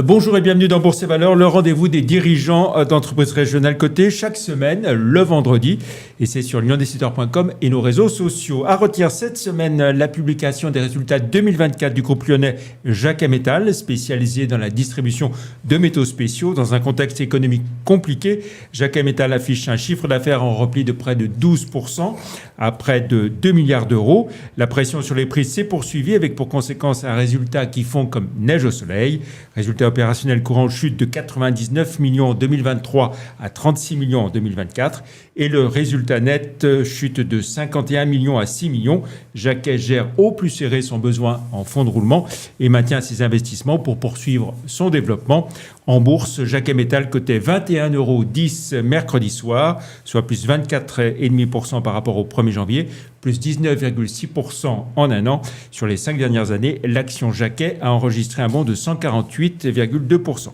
Bonjour et bienvenue dans Bourse et Valeurs, le rendez-vous des dirigeants d'entreprises régionales cotées chaque semaine, le vendredi. Et c'est sur lyondécideur.com et nos réseaux sociaux. À retenir cette semaine la publication des résultats 2024 du groupe lyonnais Jacquet Métal, spécialisé dans la distribution de métaux spéciaux. Dans un contexte économique compliqué, Jacquet Métal affiche un chiffre d'affaires en repli de près de 12% à près de 2 milliards d'euros. La pression sur les prix s'est poursuivie avec pour conséquence un résultat qui fond comme neige au soleil. Résultat opérationnel courant chute de 99 millions en 2023 à 36 millions en 2024 et le résultat net chute de 51 millions à 6 millions. Jacquet gère au plus serré son besoin en fonds de roulement et maintient ses investissements pour poursuivre son développement. En bourse, Jacquet Métal cotait 21,10 € mercredi soir, soit plus 24,5% par rapport au 1er janvier, plus 19,6% en un an. Sur les 5 dernières années, l'action Jacquet a enregistré un bond de 148,2%.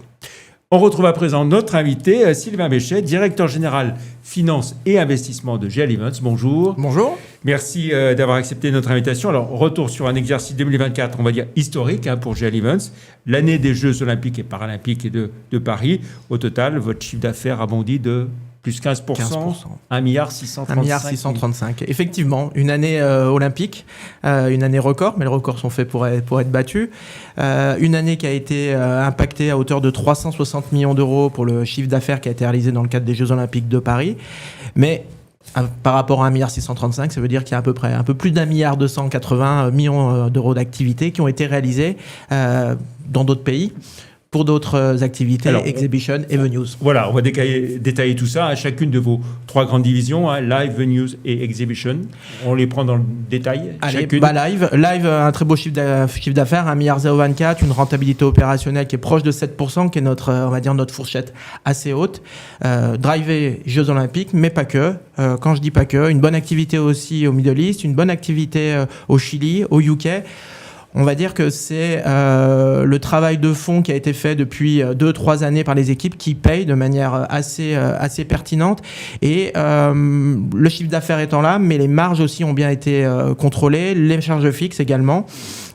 On retrouve à présent notre invité, Sylvain Béchet, directeur général finance et investissement de GL Events. Bonjour. Bonjour. Merci d'avoir accepté notre invitation. Alors, retour sur un exercice 2024, on va dire historique pour GL Events. L'année des Jeux Olympiques et Paralympiques de Paris. Au total, votre chiffre d'affaires a bondi de plus 15%, 1,635 milliard. Effectivement, une année olympique, une année record, mais les records sont faits pour être battus. Une année qui a été impactée à hauteur de 360 millions d'euros pour le chiffre d'affaires qui a été réalisé dans le cadre des Jeux Olympiques de Paris. Mais par rapport à 1,635 milliard, ça veut dire qu'il y a à peu près un peu plus d'1,280 milliard d'euros d'activités qui ont été réalisées dans d'autres pays. Pour d'autres activités, alors, Exhibition et Venues. Voilà, on va détailler tout ça à chacune de vos 3 grandes divisions, Live, Venues et Exhibition. On les prend dans le détail. Allez, Live, un très beau chiffre d'affaires, 1,024 milliard, une rentabilité opérationnelle qui est proche de 7%, qui est notre, on va dire, notre fourchette assez haute. Driver Jeux Olympiques, mais pas que. Quand je dis pas que, une bonne activité aussi au Middle East, une bonne activité au Chili, au UK. On va dire que c'est le travail de fond qui a été fait depuis 2-3 années par les équipes qui payent de manière assez pertinente. Et le chiffre d'affaires étant là, mais les marges aussi ont bien été contrôlées, les charges fixes également.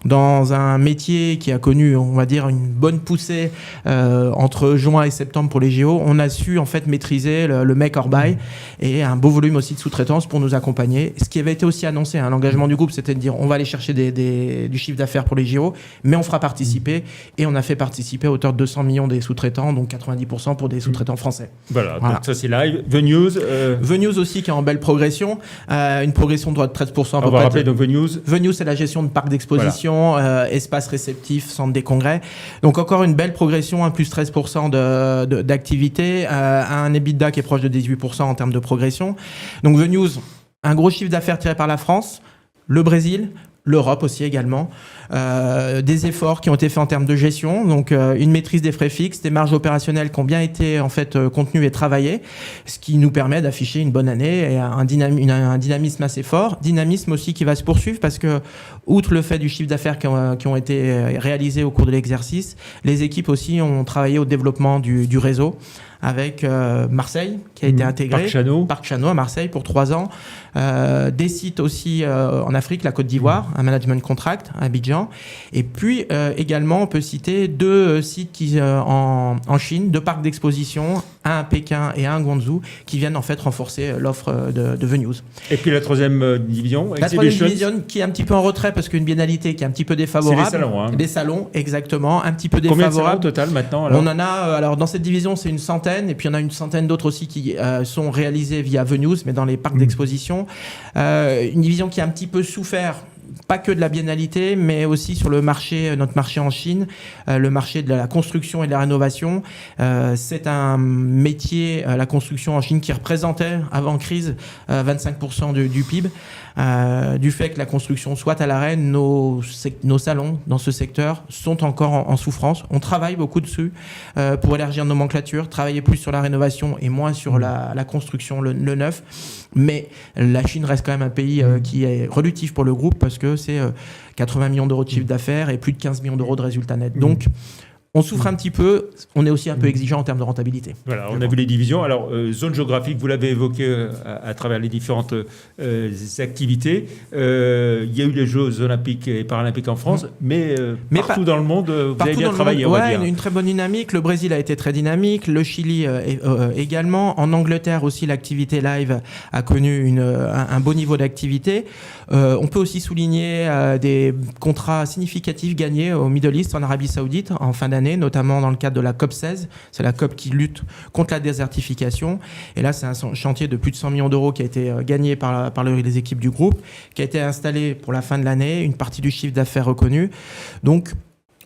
Dans un métier qui a connu, on va dire, une bonne poussée entre juin et septembre pour les JO, on a su en fait maîtriser le make or buy et un beau volume aussi de sous-traitance pour nous accompagner. Ce qui avait été aussi annoncé, l'engagement du groupe, c'était de dire on va aller chercher du chiffre d'affaires pour les JO, mais on fera participer et on a fait participer à hauteur de 200 millions des sous-traitants, donc 90% pour des sous-traitants français. Voilà. Donc ça c'est Live. Venues Venues aussi qui est en belle progression, une progression de 13% à peu près. On va rappeler donc Venues. Venues, c'est la gestion de parcs d'exposition. Voilà. Espace réceptif, centre des congrès. Donc encore une belle progression, plus 13% d'activité, un EBITDA qui est proche de 18% en termes de progression. Donc Venues, un gros chiffre d'affaires tiré par la France, le Brésil, l'Europe aussi également, des efforts qui ont été faits en termes de gestion, donc une maîtrise des frais fixes, des marges opérationnelles qui ont bien été en fait contenues et travaillées, ce qui nous permet d'afficher une bonne année et un dynamisme assez fort, dynamisme aussi qui va se poursuivre parce que outre le fait du chiffre d'affaires qui ont été réalisés au cours de l'exercice, les équipes aussi ont travaillé au développement du réseau avec Marseille qui a été intégré, Parc Chano à Marseille pour 3 ans, des sites aussi en Afrique, la Côte d'Ivoire, un management contract à Abidjan, et puis également on peut citer 2 sites en Chine, 2 parcs d'exposition, un à Pékin et un à Guangzhou, qui viennent en fait renforcer l'offre de Venues. Et puis la 3e division, la 3e division qui est un petit peu en retrait parce qu'une biennalité qui est un petit peu défavorable. C'est les salons. Les salons, exactement, un petit peu défavorable. Combien de salons au total maintenant alors ? On en a, alors dans cette division c'est une centaine, et puis il y en a une centaine d'autres aussi qui sont réalisés via Venues, mais dans les parcs d'exposition. Une division qui a un petit peu souffert, pas que de la biennalité, mais aussi sur notre marché en Chine, le marché de la construction et de la rénovation. C'est un métier, la construction en Chine, qui représentait, avant crise, 25% du PIB. Du fait que la construction soit à l'arrêt, nos salons dans ce secteur sont encore en souffrance. On travaille beaucoup dessus pour élargir nos nomenclatures, travailler plus sur la rénovation et moins sur la construction, le neuf. Mais la Chine reste quand même un pays qui est relutif pour le groupe parce que c'est 80 millions d'euros de chiffre d'affaires et plus de 15 millions d'euros de résultats nets. Donc, On souffre un petit peu, on est aussi un peu exigeant en termes de rentabilité. Voilà, on a vu les divisions. Alors, zone géographique, vous l'avez évoqué à travers les différentes activités. Il y a eu les Jeux olympiques et paralympiques en France, mais partout dans le monde, vous avez bien travaillé, on va dire. Une très bonne dynamique. Le Brésil a été très dynamique, le Chili également. En Angleterre aussi, l'activité live a connu un beau niveau d'activité. On peut aussi souligner des contrats significatifs gagnés au Middle East, en Arabie Saoudite, en fin d'année, notamment dans le cadre de la COP16. C'est la COP qui lutte contre la désertification. Et là, c'est un chantier de plus de 100 millions d'euros qui a été gagné par les équipes du groupe, qui a été installé pour la fin de l'année, une partie du chiffre d'affaires reconnue. Donc,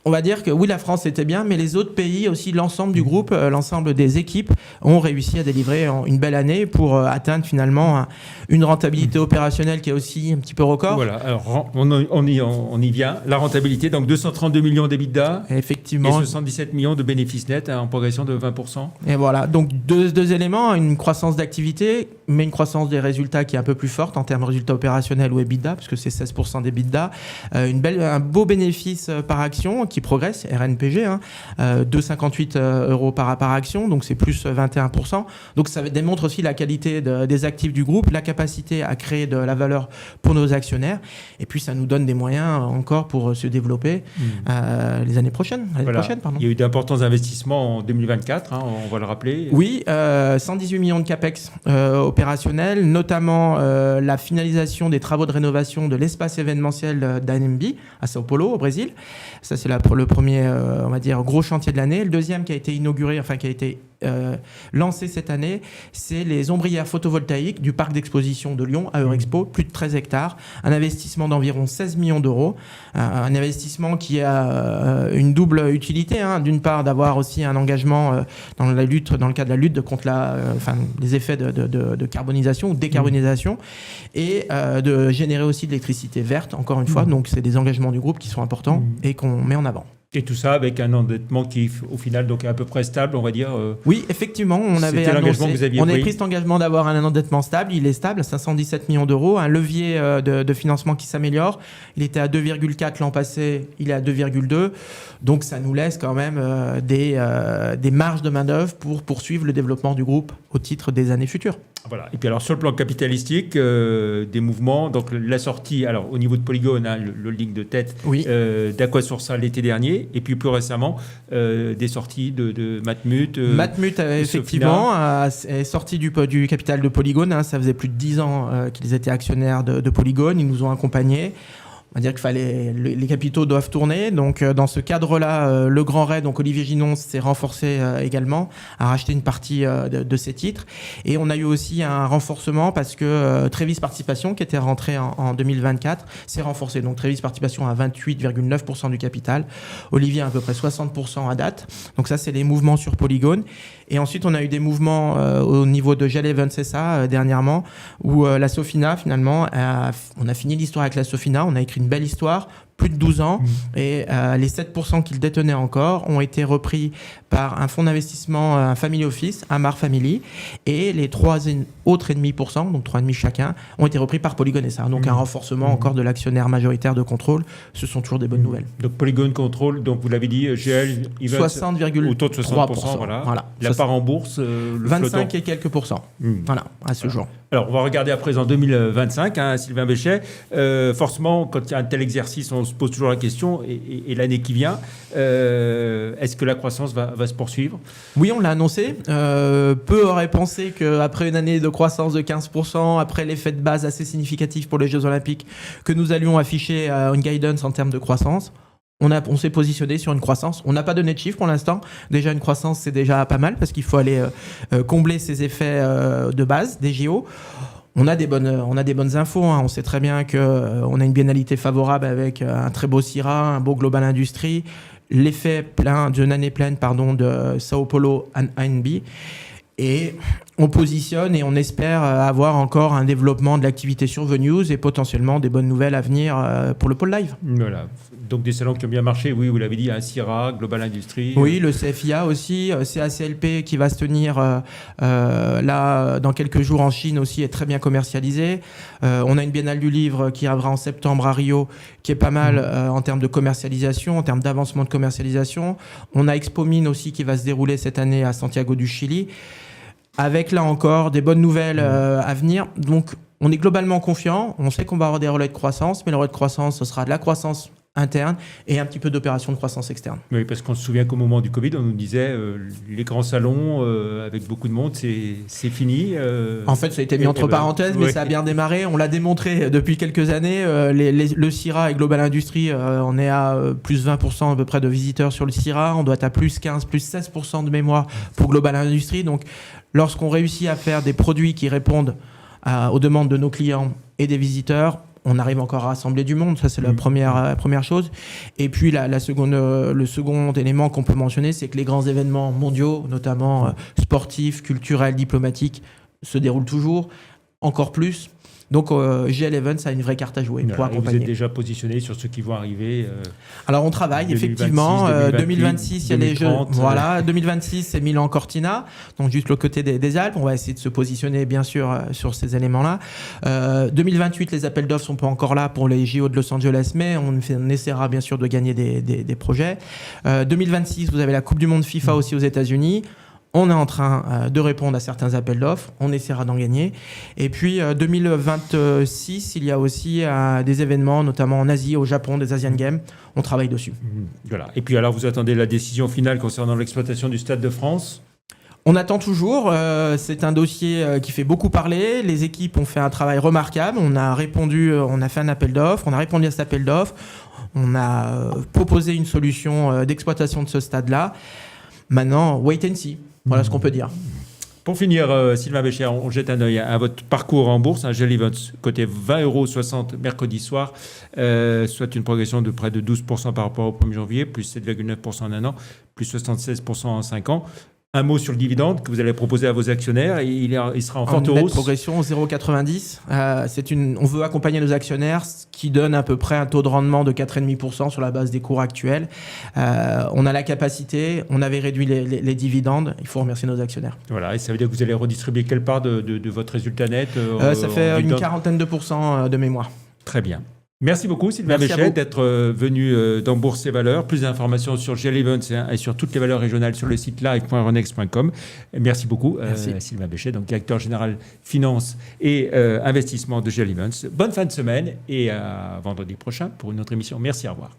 on va dire que oui, la France était bien, mais les autres pays, aussi l'ensemble du groupe, l'ensemble des équipes ont réussi à délivrer une belle année pour atteindre finalement une rentabilité opérationnelle qui est aussi un petit peu record. Voilà, alors on y vient. La rentabilité, donc 232 millions d'EBITDA effectivement, et 77 millions de bénéfices nets en progression de 20%. Et voilà, donc deux éléments, une croissance d'activité, mais une croissance des résultats qui est un peu plus forte en termes de résultats opérationnels ou EBITDA, puisque c'est 16% d'EBITDA. Un beau bénéfice par action qui progresse, RNPG, 2,58 € par action, donc c'est plus 21%. Donc ça démontre aussi la qualité des actifs du groupe, la capacité à créer de la valeur pour nos actionnaires, et puis ça nous donne des moyens encore pour se développer les années prochaines. Il y a eu d'importants investissements en 2024, on va le rappeler. Oui, 118 millions de CAPEX opérationnels, notamment la finalisation des travaux de rénovation de l'espace événementiel d'ANMB à Sao Paulo, au Brésil. Ça, c'est le premier, on va dire, gros chantier de l'année. Le deuxième qui a été inauguré, qui a été lancé cette année, c'est les ombrières photovoltaïques du parc d'exposition de Lyon à Eurexpo, plus de 13 hectares, un investissement d'environ 16 millions d'euros, un investissement qui a une double utilité, d'une part d'avoir aussi un engagement dans le cadre de la lutte contre les effets de carbonisation ou de décarbonisation, et de générer aussi de l'électricité verte, encore une fois. Donc c'est des engagements du groupe qui sont importants et qu'on met en avant. Et tout ça avec un endettement qui, au final, donc est à peu près stable, on va dire. Oui, effectivement, on avait pris cet engagement d'avoir un endettement stable. Il est stable, à 517 millions d'euros. Un levier de financement qui s'améliore. Il était à 2,4 l'an passé, il est à 2,2. Donc ça nous laisse quand même des marges de manœuvre pour poursuivre le développement du groupe au titre des années futures. Voilà. Et puis alors sur le plan capitalistique, des mouvements, donc la sortie, alors au niveau de Polygon, le holding de tête, d'Aquasourca l'été dernier, et puis plus récemment des sorties de Matmut. Matmut effectivement est sorti du capital de Polygon. Ça faisait plus de 10 ans qu'ils étaient actionnaires de Polygon. Ils nous ont accompagnés. On va dire que les capitaux doivent tourner. Donc, dans ce cadre-là, le Grand Raid, donc Olivier Ginon, s'est renforcé également, a racheté une partie de ses titres. Et on a eu aussi un renforcement parce que Trévis Participation, qui était rentré en 2024, s'est renforcé. Donc, Trévis Participation à 28,9% du capital. Olivier à peu près 60% à date. Donc, ça, c'est les mouvements sur Polygone. Et ensuite, on a eu des mouvements au niveau de Gel Events SA dernièrement, où la Sofina, finalement, on a fini l'histoire avec la Sofina. On a écrit une belle histoire, plus de 12 ans, et les 7% qu'ils détenaient encore ont été repris par un fonds d'investissement, un family office, Amar Family, et les 3,5%, donc 3,5% chacun, ont été repris par Polygon SA. Donc un renforcement encore de l'actionnaire majoritaire de contrôle. Ce sont toujours des bonnes nouvelles. Donc Polygon Control, donc vous l'avez dit, GL, 60,3%. Autour de 60%, voilà. La part en bourse, 25 flottant. et quelques pourcents. Voilà, à ce jour. Alors, on va regarder à présent 2025, Sylvain Béchet. Forcément, quand il y a un tel exercice, on se pose toujours la question, et l'année qui vient, est-ce que la croissance va se poursuivre ? Oui, on l'a annoncé. Peu auraient pensé qu'après une année de croissance de 15%, après l'effet de base assez significatif pour les Jeux Olympiques, que nous allions afficher une guidance en termes de croissance. On s'est positionné sur une croissance. On n'a pas donné de chiffres pour l'instant. Déjà, une croissance, c'est déjà pas mal parce qu'il faut aller combler ces effets de base des JO. On a des bonnes infos. On sait très bien qu'on a une biennalité favorable avec un très beau CIRA, un beau Global Industry, l'effet d'une année pleine de Sao Paulo ANB. Et on positionne et on espère avoir encore un développement de l'activité sur VNews et potentiellement des bonnes nouvelles à venir pour le pôle live. Voilà. Donc des salons qui ont bien marché, oui, vous l'avez dit, CIRA, Global Industries. Oui, le CFIA aussi, CACLP qui va se tenir là dans quelques jours en Chine aussi est très bien commercialisé. On a une biennale du livre qui arrivera en septembre à Rio, qui est pas mal en termes de commercialisation, en termes d'avancement de commercialisation. On a Expomine aussi qui va se dérouler cette année à Santiago du Chili, avec là encore des bonnes nouvelles à venir. Donc on est globalement confiant, on sait qu'on va avoir des relais de croissance, mais le relais de croissance, ce sera de la croissance interne et un petit peu d'opération de croissance externe. Oui, parce qu'on se souvient qu'au moment du Covid, on nous disait les grands salons avec beaucoup de monde, c'est fini. En fait, ça a été mis entre parenthèses, mais ça a bien démarré. On l'a démontré depuis quelques années. Le CIRA et Global Industries, on est à plus 20% à peu près de visiteurs sur le CIRA. On doit être à plus 15, plus 16% de mémoire pour Global Industries. Donc, lorsqu'on réussit à faire des produits qui répondent aux demandes de nos clients et des visiteurs, on arrive encore à rassembler du monde, ça c'est la première chose. Et puis le second élément qu'on peut mentionner, c'est que les grands événements mondiaux, notamment sportifs, culturels, diplomatiques, se déroulent toujours, encore plus. Donc GL Events a une vraie carte à jouer pour accompagner. Vous êtes déjà positionné sur ceux qui vont arriver Alors on travaille 2026, effectivement. 2026, il y a les jeux. Voilà, 2026 c'est Milan Cortina, donc juste le côté des Alpes. On va essayer de se positionner bien sûr sur ces éléments-là. 2028, les appels d'offres sont pas encore là pour les JO de Los Angeles, mais on essaiera bien sûr de gagner des projets. 2026, vous avez la Coupe du Monde FIFA aussi aux États-Unis. On est en train de répondre à certains appels d'offres. On essaiera d'en gagner. Et puis, 2026, il y a aussi des événements, notamment en Asie, au Japon, des Asian Games. On travaille dessus. Voilà. Et puis, alors, vous attendez la décision finale concernant l'exploitation du Stade de France ? On attend toujours. C'est un dossier qui fait beaucoup parler. Les équipes ont fait un travail remarquable. On a répondu, on a fait un appel d'offres. On a répondu à cet appel d'offres. On a proposé une solution d'exploitation de ce stade-là. Maintenant, wait and see. Voilà ce qu'on peut dire. Pour finir, Sylvain Bécher, on jette un œil à votre parcours en bourse. GL Events, côté 20,60 € mercredi soir, soit une progression de près de 12% par rapport au 1er janvier, plus 7,9% en un an, plus 76% en 5 ans. Un mot sur le dividende que vous allez proposer à vos actionnaires. Il sera en forte hausse. Progression 0,90. On veut accompagner nos actionnaires, ce qui donne à peu près un taux de rendement de 4,5% sur la base des cours actuels. On a la capacité, on avait réduit les dividendes. Il faut remercier nos actionnaires. Voilà, et ça veut dire que vous allez redistribuer quelle part de votre résultat net Ça fait une quarantaine de pourcents de mémoire. Très bien. Merci beaucoup Sylvain Bécher d'être venu dans Bourse et Valeurs. Plus d'informations sur GL Events et sur toutes les valeurs régionales sur le site live.euronext.com. Merci beaucoup Sylvain Bécher, donc directeur général finance et investissement de GL Events. Bonne fin de semaine et à vendredi prochain pour une autre émission. Merci, au revoir.